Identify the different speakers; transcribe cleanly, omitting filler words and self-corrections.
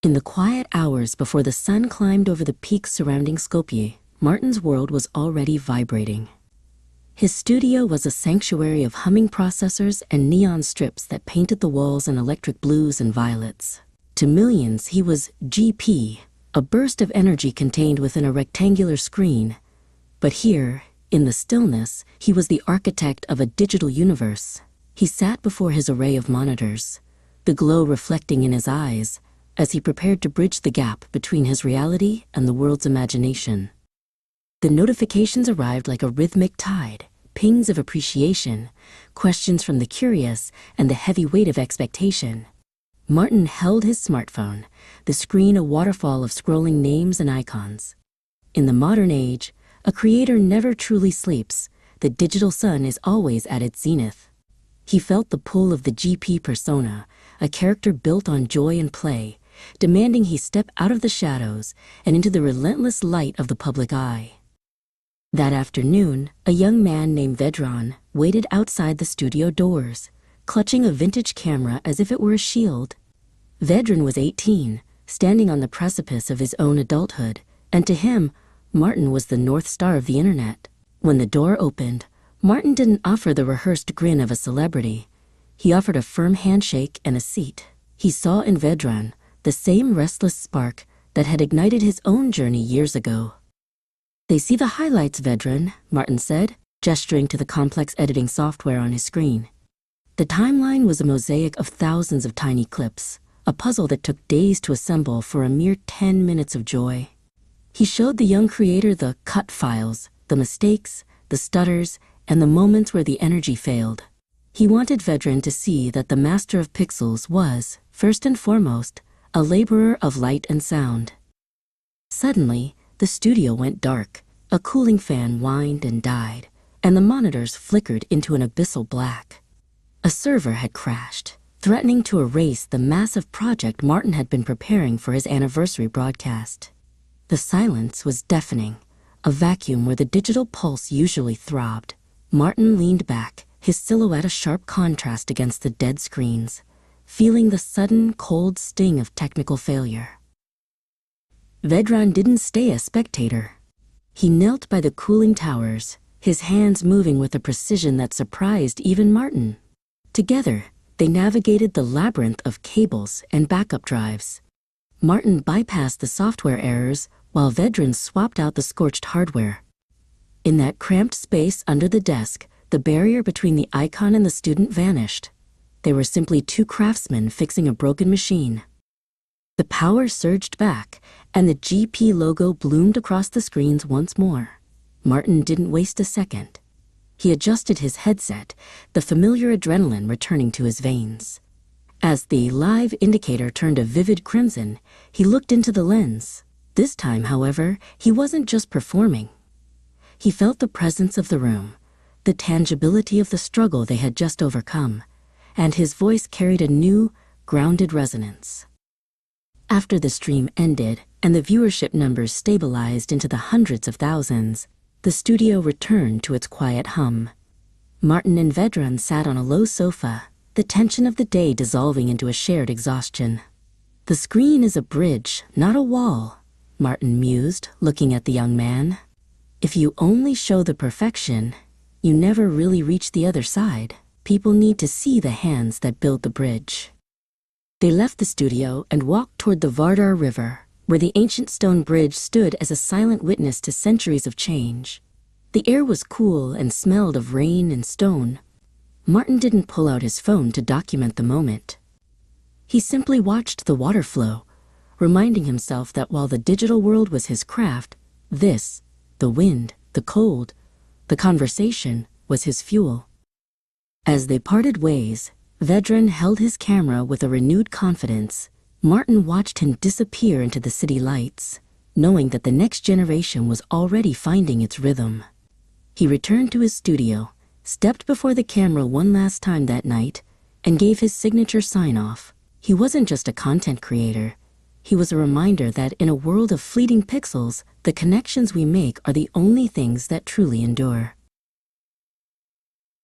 Speaker 1: In the quiet hours before the sun climbed over the peaks surrounding Skopje, Martin's world was already vibrating. His studio was a sanctuary of humming processors and neon strips that painted the walls in electric blues and violets. To millions, he was GP, a burst of energy contained within a rectangular screen. But here, in the stillness, he was the architect of a digital universe. He sat before his array of monitors, the glow reflecting in his eyes, as he prepared to bridge the gap between his reality and the world's imagination. The notifications arrived like a rhythmic tide, pings of appreciation, questions from the curious, and the heavy weight of expectation. Martin held his smartphone, the screen a waterfall of scrolling names and icons. In the modern age, a creator never truly sleeps. The digital sun is always at its zenith. He felt the pull of the GP persona, a character built on joy and play, demanding he step out of the shadows and into the relentless light of the public eye. That afternoon, a young man named Vedran waited outside the studio doors, clutching a vintage camera as if it were a shield. Vedran was 18, standing on the precipice of his own adulthood, and to him, Martin was the North Star of the internet. When the door opened, Martin didn't offer the rehearsed grin of a celebrity. He offered a firm handshake and a seat. He saw in Vedran the same restless spark that had ignited his own journey years ago. "They see the highlights, Vedran," Martin said, gesturing to the complex editing software on his screen. The timeline was a mosaic of thousands of tiny clips, a puzzle that took days to assemble for a mere 10 minutes of joy. He showed the young creator the cut files, the mistakes, the stutters, and the moments where the energy failed. He wanted Vedran to see that the master of pixels was, first and foremost, a laborer of light and sound. Suddenly, the studio went dark. A cooling fan whined and died, and the monitors flickered into an abyssal black. A server had crashed, threatening to erase the massive project Martin had been preparing for his anniversary broadcast. The silence was deafening, a vacuum where the digital pulse usually throbbed. Martin leaned back, his silhouette a sharp contrast against the dead screens, feeling the sudden, cold sting of technical failure. Vedran didn't stay a spectator. He knelt by the cooling towers, his hands moving with a precision that surprised even Martin. Together, they navigated the labyrinth of cables and backup drives. Martin bypassed the software errors while Vedran swapped out the scorched hardware. In that cramped space under the desk, the barrier between the icon and the student vanished. They were simply two craftsmen fixing a broken machine. The power surged back, and the GP logo bloomed across the screens once more. Martin didn't waste a second. He adjusted his headset, the familiar adrenaline returning to his veins. As the live indicator turned a vivid crimson, he looked into the lens. This time, however, he wasn't just performing. He felt the presence of the room, the tangibility of the struggle they had just overcome, and his voice carried a new, grounded resonance. After the stream ended and the viewership numbers stabilized into the hundreds of thousands, the studio returned to its quiet hum. Martin and Vedran sat on a low sofa, the tension of the day dissolving into a shared exhaustion. "The screen is a bridge, not a wall," Martin mused, looking at the young man. "If you only show the perfection, you never really reach the other side. People need to see the hands that build the bridge." They left the studio and walked toward the Vardar River, where the ancient stone bridge stood as a silent witness to centuries of change. The air was cool and smelled of rain and stone. Martin didn't pull out his phone to document the moment. He simply watched the water flow, reminding himself that while the digital world was his craft, this, the wind, the cold, the conversation, was his fuel. As they parted ways, Vedran held his camera with a renewed confidence. Martin watched him disappear into the city lights, knowing that the next generation was already finding its rhythm. He returned to his studio, stepped before the camera one last time that night, and gave his signature sign-off. He wasn't just a content creator. He was a reminder that in a world of fleeting pixels, the connections we make are the only things that truly endure.